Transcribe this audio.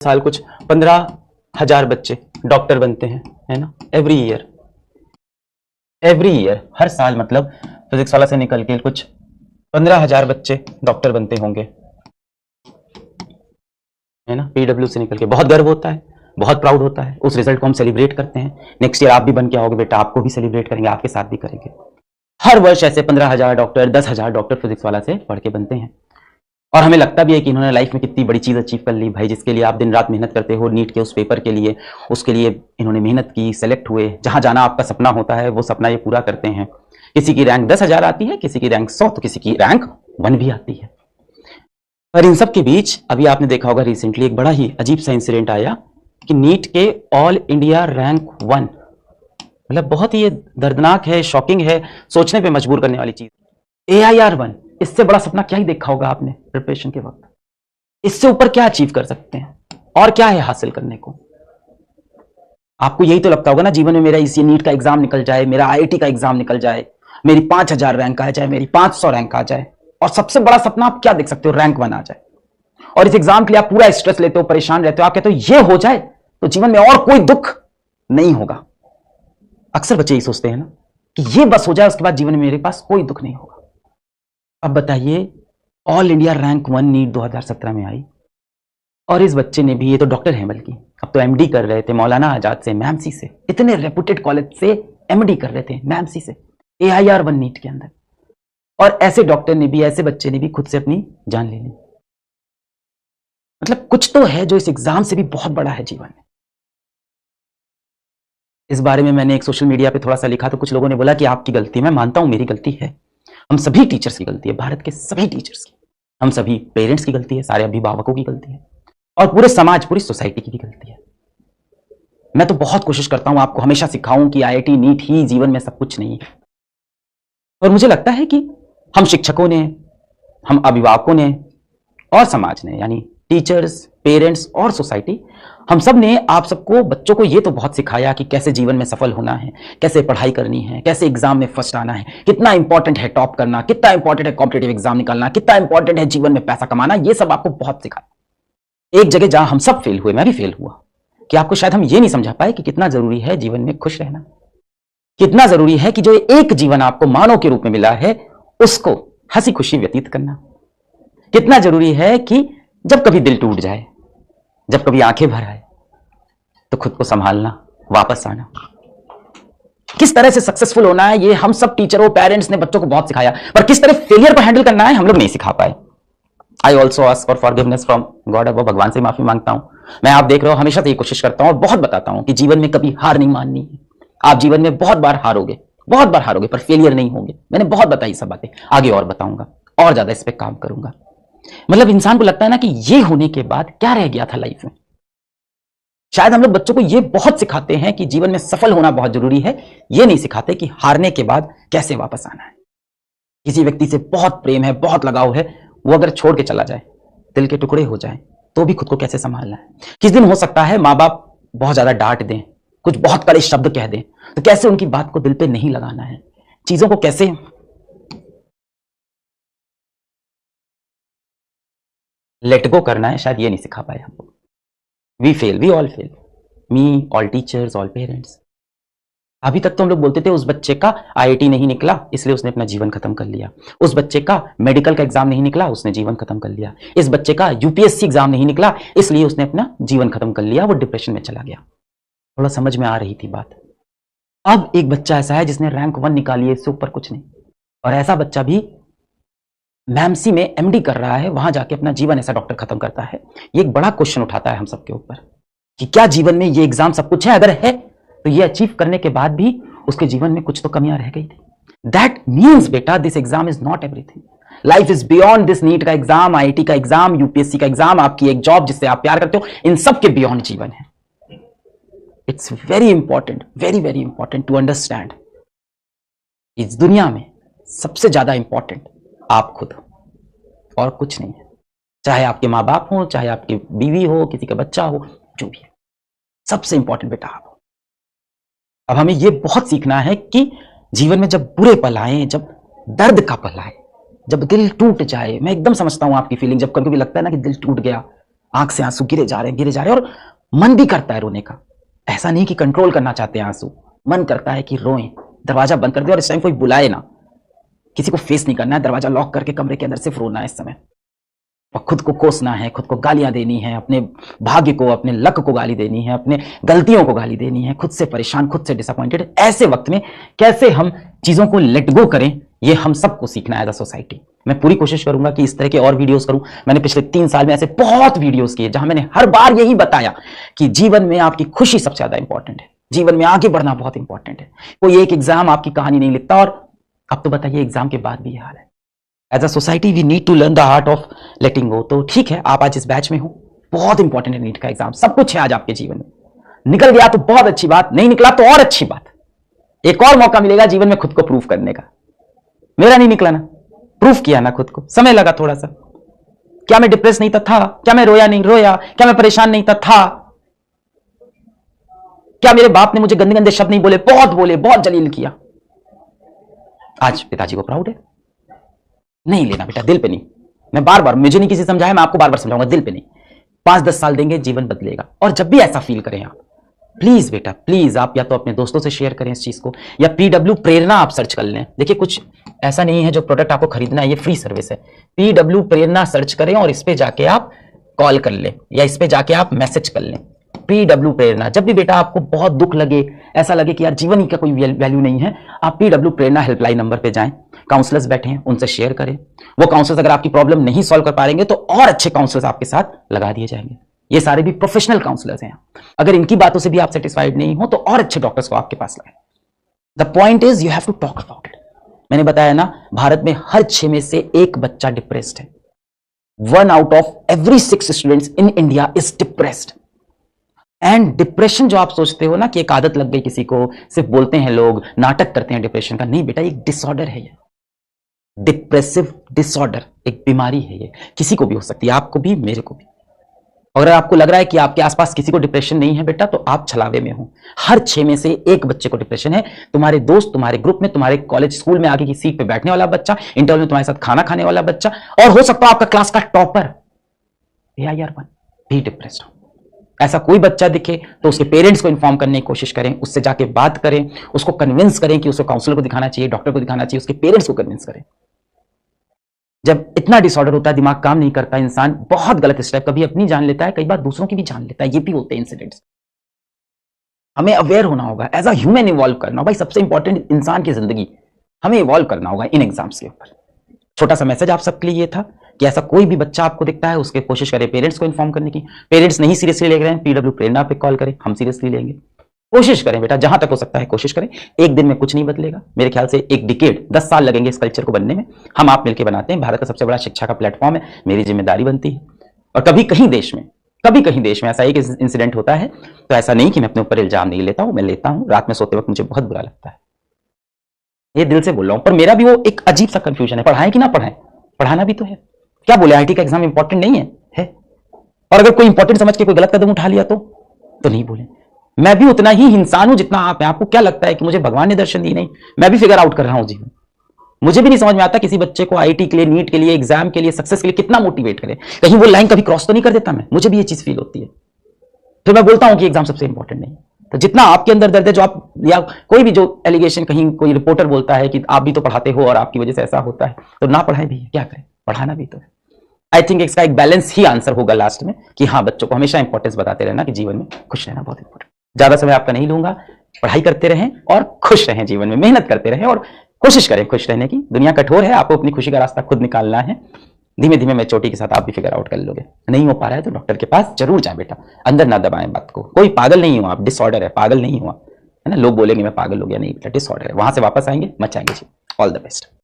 साल कुछ 15,000 बच्चे डॉक्टर बनते हैं, है ना। एवरी ईयर हर साल, मतलब फिजिक्स वाला से निकल के कुछ 15,000 बच्चे डॉक्टर बनते होंगे, है ना। पीडब्ल्यू से निकल के बहुत गर्व होता है, बहुत प्राउड होता है। उस रिजल्ट को हम सेलिब्रेट करते हैं। नेक्स्ट ईयर आप भी बन के आओगे बेटा, आपको भी सेलिब्रेट करेंगे, आपके साथ भी करेंगे। हर वर्ष ऐसे 15,000 डॉक्टर, 10,000 डॉक्टर फिजिक्स वाला से पढ़ के बनते हैं। और हमें लगता भी है कि इन्होंने लाइफ में कितनी बड़ी चीज अचीव कर ली भाई, जिसके लिए आप दिन रात मेहनत करते हो, नीट के उस पेपर के लिए, उसके लिए इन्होंने मेहनत की, सेलेक्ट हुए, जहां जाना आपका सपना होता है वो सपना ये पूरा करते हैं। किसी की रैंक 10,000 आती है, किसी की रैंक 100, तो किसी की रैंक 1 भी आती है। पर इन सब के बीच अभी आपने देखा होगा रिसेंटली एक बड़ा ही अजीब सा इंसिडेंट आया कि नीट के ऑल इंडिया रैंक 1, मतलब बहुत ही दर्दनाक है, शॉकिंग है, सोचने पे मजबूर करने वाली चीज। AIR 1, इससे बड़ा सपना क्या ही देखा होगा आपने प्रिपरेशन के वक्त। इससे ऊपर क्या अचीव कर सकते हैं और क्या है हासिल करने को। आपको यही तो लगता होगा ना जीवन में, मेरा इसी नीट का एग्जाम निकल जाए, मेरा IIT का एग्जाम निकल जाए, मेरी 5,000 रैंक आ जाए, मेरी 500 रैंक आ जाए। और सबसे बड़ा सपना आप क्या देख सकते हो, रैंक 1 आ जाए। और इस एग्जाम के लिए आप पूरा स्ट्रेस लेते हो, परेशान रहते हो, आप कहते हो ये हो जाए तो जीवन में और कोई दुख नहीं होगा। अक्सर बच्चे यही सोचते हैं ना कि ये बस हो जाए, उसके बाद जीवन में मेरे पास कोई दुख नहीं होगा। अब बताइए, ऑल इंडिया रैंक 1 नीट 2017 में आई, और इस बच्चे ने भी, ये तो डॉक्टर है बल्कि, अब तो MD कर रहे थे मौलाना आजाद से, मैमसी से, इतने रेपुटेड कॉलेज से MD कर रहे थे मैमसी से, AIR 1 नीट के अंदर। और ऐसे डॉक्टर ने भी, ऐसे बच्चे ने भी खुद से अपनी जान ले ली। मतलब कुछ तो है जो इस एग्जाम से भी बहुत बड़ा है जीवन में। इस बारे में मैंने एक सोशल मीडिया पे थोड़ा सा लिखा तो कुछ लोगों ने बोला कि आपकी गलती। मैं मानता हूं मेरी गलती है, हम सभी टीचर्स की गलती है, भारत के सभी टीचर्स की, हम सभी पेरेंट्स की गलती है, सारे अभिभावकों की गलती है, और पूरे समाज, पूरी सोसाइटी की भी गलती है। मैं तो बहुत कोशिश करता हूं आपको हमेशा सिखाऊं कि IIT नीट ही जीवन में सब कुछ नहीं है। और मुझे लगता है कि हम शिक्षकों ने, हम अभिभावकों ने और समाज ने, यानी टीचर्स, पेरेंट्स और सोसाइटी, हम सब ने आप सबको, बच्चों को ये तो बहुत सिखाया कि कैसे जीवन में सफल होना है, कैसे पढ़ाई करनी है, कैसे एग्जाम में फर्स्ट आना है, कितना इंपॉर्टेंट है टॉप करना, कितना इंपॉर्टेंट है कॉम्पिटिटिव एग्जाम निकालना, कितना इंपॉर्टेंट है जीवन में पैसा कमाना। ये सब आपको बहुत सिखाया। एक जगह जहां हम सब फेल हुए, मैं भी फेल हुआ, कि आपको शायद हम ये नहीं समझा पाए कि कितना जरूरी है जीवन में खुश रहना, कितना जरूरी है कि जो एक जीवन आपको मानव के रूप में मिला है उसको हंसी खुशी व्यतीत करना, कितना जरूरी है कि जब कभी दिल टूट जाए, जब कभी आंखें भर आए, तो खुद को संभालना, वापस आना, किस तरह से सक्सेसफुल होना है, ये हम सब टीचरों, पेरेंट्स ने बच्चों को बहुत सिखाया। पर किस तरह फेलियर को हैंडल करना है हम लोग नहीं सिखा पाए। I also ask for forgiveness from God above, भगवान से माफी मांगता हूं। मैं, आप देख रहे हो, हमेशा से ये कोशिश करता हूं और बहुत बताता हूं कि जीवन में कभी हार नहीं माननी है। आप जीवन में बहुत बार हारोगे, बहुत बार हारोगे, पर फेलियर नहीं होंगे। मैंने बहुत बताई सब बातें, आगे और बताऊंगा और ज्यादा इस पर काम करूंगा। मतलब इंसान को लगता है ना कि ये होने के बाद क्या रह गया था लाइफ में। शायद हम लोग बच्चों को ये बहुत सिखाते हैं कि जीवन में सफल होना बहुत जरूरी है, ये नहीं सिखाते कि हारने के बाद कैसे वापस आना है। किसी व्यक्ति से बहुत प्रेम है, बहुत लगाव है, वो अगर छोड़ के चला जाए, दिल के टुकड़े हो जाए, तो भी खुद को कैसे संभालना है। किस दिन हो सकता है माँ बाप बहुत ज्यादा डांट दें, कुछ बहुत कड़े शब्द कह दें, तो कैसे उनकी बात को दिल पे नहीं लगाना है, चीजों को कैसे लेट गो करना है, शायद ये नहीं सिखा पाए हम लोग। We fail, we all fail, me, all teachers, all parents. अभी तक तो हम लोग बोलते थे उस बच्चे का IIT नहीं निकला इसलिए उसने अपना जीवन खत्म कर लिया, उस बच्चे का मेडिकल का एग्जाम नहीं निकला उसने जीवन खत्म कर लिया, इस बच्चे का UPSC एग्जाम नहीं निकला इसलिए उसने अपना जीवन खत्म कर लिया, वो डिप्रेशन में चला गया। थोड़ा समझ में आ रही थी बात। अब एक बच्चा ऐसा है जिसने रैंक 1 निकाली है, इससे ऊपर कुछ नहीं, और ऐसा बच्चा भी मैमसी में MD कर रहा है, वहां जाके अपना जीवन ऐसा डॉक्टर खत्म करता है। ये एक बड़ा क्वेश्चन उठाता है हम सबके ऊपर कि क्या जीवन में ये एग्जाम सब कुछ है? अगर है तो ये अचीव करने के बाद भी उसके जीवन में कुछ तो कमियां रह गई थी। दैट मीन्स बेटा, this exam is not everything. Life is beyond this NEET का एग्जाम, IIT का एग्जाम, UPSC का एग्जाम, आपकी एक जॉब जिससे आप प्यार करते हो, इन सब के बियॉन्ड जीवन है। It's very important, very very important to understand, इस दुनिया में सबसे ज्यादा इंपॉर्टेंट आप खुद हो और कुछ नहीं है। चाहे आपके माँ बाप हो, चाहे आपकी बीवी हो, किसी का बच्चा हो, जो भी है, सबसे इंपॉर्टेंट बेटा आप हो। अब हमें यह बहुत सीखना है कि जीवन में जब बुरे पल आए, जब दर्द का पल आए, जब दिल टूट जाए, मैं एकदम समझता हूं आपकी फीलिंग, जब कभी कभी लगता है ना कि दिल टूट गया, आंख से आंसू गिरे जा रहे और मन भी करता है रोने का। ऐसा नहीं कि कंट्रोल करना चाहते हैं आंसू, मन करता है कि रोएं, दरवाजा बंद कर दे और इस टाइम कोई बुलाए ना, किसी को फेस नहीं करना है, दरवाजा लॉक करके कमरे के अंदर सिर्फ रोना है इस समय। और खुद को कोसना है, खुद को गालियां देनी है, अपने भाग्य को, अपने लक को गाली देनी है, अपने गलतियों को गाली देनी है, खुद से परेशान, खुद से डिसअपॉइंटेड। ऐसे वक्त में कैसे हम चीजों को लेट गो करें, ये हम सबको सीखना है एज अ सोसाइटी। मैं पूरी कोशिश करूंगा कि इस तरह के और वीडियोस करूं। मैंने पिछले 3 साल में ऐसे बहुत वीडियोस किए जहां मैंने हर बार यही बताया कि जीवन में आपकी खुशी सबसे ज्यादा इंपॉर्टेंट है, जीवन में आगे बढ़ना बहुत इंपॉर्टेंट है। कोई एक एग्जाम आपकी कहानी नहीं लिखता। और अब तो बताइए एग्जाम के बाद भी ये हाल है। As a society we need to learn the art of letting go. तो ठीक है, आप आज इस बैच में हो, बहुत इंपॉर्टेंट है नीट का एग्जाम, सब कुछ है आज आपके जीवन में। निकल गया तो बहुत अच्छी बात, नहीं निकला तो और अच्छी बात। एक और मौका मिलेगा जीवन में खुद को प्रूफ करने का। मेरा नहीं निकला ना, प्रूफ किया ना खुद को, समय लगा थोड़ा सा। क्या मैं डिप्रेस नहीं था? क्या मैं रोया नहीं रोया? क्या मैं परेशान नहीं था? क्या मेरे बाप ने मुझे गंदे गंदे शब्द नहीं बोले, बहुत जलील किया? आज पिताजी को प्राउड है। नहीं लेना बेटा, दिल पे नहीं। मैं बार बार, मुझे नहीं किसी समझाया, मैं आपको बार बार समझाऊंगा, दिल पे नहीं। 5-10 साल देंगे, जीवन बदलेगा। और जब भी ऐसा फील करें आप, प्लीज बेटा प्लीज, आप या तो अपने दोस्तों से शेयर करें इस चीज को, या PW प्रेरणा आप सर्च कर लें। देखिए कुछ ऐसा नहीं है जो प्रोडक्ट आपको खरीदना है, ये फ्री सर्विस है। PW प्रेरणा सर्च करें और इस पे जाके आप कॉल कर लें या इस पे जाके आप मैसेज कर लें। PW प्रेरणा। जब भी बेटा आपको बहुत दुख लगे, ऐसा लगे कि यार जीवन का कोई वैल्यू नहीं है, आप PW प्रेरणा हेल्पलाइन नंबर पे जाएं। काउंसलर्स बैठे हैं, उनसे शेयर करें। वो काउंसलर्स अगर आपकी प्रॉब्लम नहीं सॉल्व कर पाएंगे तो और अच्छे काउंसलर्स आपके साथ लगा दिए जाएंगे। ये सारे भी प्रोफेशनल काउंसलर्स हैं। अगर इनकी बातों से भी आप सेटिस्फाइड नहीं हो तो और अच्छे डॉक्टर्स को आपके पास लाएं। The point is you have to talk about it. मैंने बताया ना, भारत में हर 6 में से 1 बच्चा डिप्रेस्ड है। 1 out of every 6 students in India is depressed. And depression जो आप सोचते हो ना कि एक आदत लग गई किसी को, सिर्फ बोलते हैं लोग, नाटक करते हैं डिप्रेशन का, नहीं बेटा, एक डिसऑर्डर है। ये डिप्रेसिव डिसऑर्डर एक बीमारी है। ये किसी को भी हो सकती है, आपको भी, मेरे को भी। अगर आपको लग रहा है कि आपके आसपास किसी को डिप्रेशन नहीं है बेटा, तो आप छलावे में हो। हर 6 में से 1 बच्चे को डिप्रेशन है। तुम्हारे दोस्त, तुम्हारे ग्रुप में, तुम्हारे कॉलेज स्कूल में आगे की सीट पे बैठने वाला बच्चा, इंटरवल में तुम्हारे साथ खाना खाने वाला बच्चा, और हो सकता है आपका क्लास का टॉपर AIR1 भी डिप्रेस्ड हो। ऐसा कोई बच्चा दिखे तो उसके पेरेंट्स को इन्फॉर्म करने की कोशिश करें, उससे जाके बात करें, उसको कन्विंस करें कि उसको काउंसलर को दिखाना चाहिए, डॉक्टर को दिखाना चाहिए, उसके पेरेंट्स को कन्विंस करें। जब इतना डिसऑर्डर होता है, दिमाग काम नहीं करता, इंसान बहुत गलत स्टेप, कभी अपनी जान लेता है, कई बार दूसरों की भी जान लेता है। ये भी होते हैं इंसिडेंट्स। हमें अवेयर होना होगा, एज अ ह्यूमन इवॉल्व करना होगा। भाई सबसे इंपॉर्टेंट इंसान की जिंदगी, हमें इवॉल्व करना होगा इन एग्जाम्स के ऊपर। छोटा सा मैसेज आप सबके लिए ये था कि ऐसा कोई भी बच्चा आपको दिखता है, उसके कोशिश करें पेरेंट्स को इन्फॉर्म करने की। पेरेंट्स नहीं सीरियसली ले रहे हैं, PW प्रेरणा पे कॉल करें, हम सीरियसली लेंगे। कोशिश करें बेटा, जहां तक हो सकता है कोशिश करें। एक दिन में कुछ नहीं बदलेगा, मेरे ख्याल से एक डिकेड, 10 साल लगेंगे इस कल्चर को बनने में। हम आप मिलकर बनाते हैं। भारत का सबसे बड़ा शिक्षा का प्लेटफॉर्म है, मेरी जिम्मेदारी बनती है। और कभी कहीं देश में ऐसा एक इंसिडेंट होता है तो ऐसा नहीं कि मैं अपने ऊपर इल्जाम नहीं लेता हूं, मैं लेता हूं। रात में सोते वक्त मुझे बहुत बुरा लगता है, ये दिल से बोल रहा हूं। पर मेरा भी वो एक अजीब सा कंफ्यूजन है, पढ़ाएं कि ना पढ़ाएं, पढ़ाना भी तो है। क्या बोले, IIT का एग्जाम इंपॉर्टेंट नहीं है? और अगर कोई इंपॉर्टेंट समझ के कोई गलत कदम उठा लिया तो नहीं बोले। मैं भी उतना ही इंसान हूं जितना आप हैं। आपको क्या लगता है कि मुझे भगवान ने दर्शन दी? नहीं, मैं भी फिगर आउट कर रहा हूं जीवन। मुझे भी नहीं समझ में आता किसी बच्चे को IIT के लिए, नीट के लिए, एग्जाम के लिए, सक्सेस के लिए कितना मोटिवेट करे। कहीं वो लाइन कभी क्रॉस तो नहीं कर देता मैं? मुझे भी ये चीज फील होती है। फिर मैं बोलता हूं कि एग्जाम सबसे इंपॉर्टेंट नहीं। तो जितना आपके अंदर दर्द है, जो आप, या कोई भी जो एलिगेशन, कहीं कोई रिपोर्टर बोलता है कि आप भी तो पढ़ाते हो और आपकी वजह से ऐसा होता है, तो ना पढ़ाए भी, क्या करें, पढ़ाना भी तो है। आई थिंक इसका एक बैलेंस ही आंसर होगा लास्ट में कि हाँ, बच्चों को हमेशा इंपॉर्टेंस बताते रहना कि जीवन में खुश रहना बहुत इंपॉर्टेंट। ज्यादा समय आपका नहीं लूंगा, पढ़ाई करते रहें और खुश रहें, जीवन में मेहनत करते रहें और कोशिश करें खुश रहने की। दुनिया कठोर है, आपको अपनी खुशी का रास्ता खुद निकालना है। धीमे धीमे मैच्योरिटी के साथ आप भी फिगर आउट कर लोगे। नहीं हो पा रहा है तो डॉक्टर के पास जरूर जाए बेटा, अंदर ना दबाएं बात को। कोई पागल नहीं हुआ आप, डिसऑर्डर है, पागल नहीं हुआ है ना। लोग बोलेंगे मैं पागल हो गया, नहीं बेटा, डिसऑर्डर है। वहां से वापस आएंगे, मचाएंगे जी। All the best.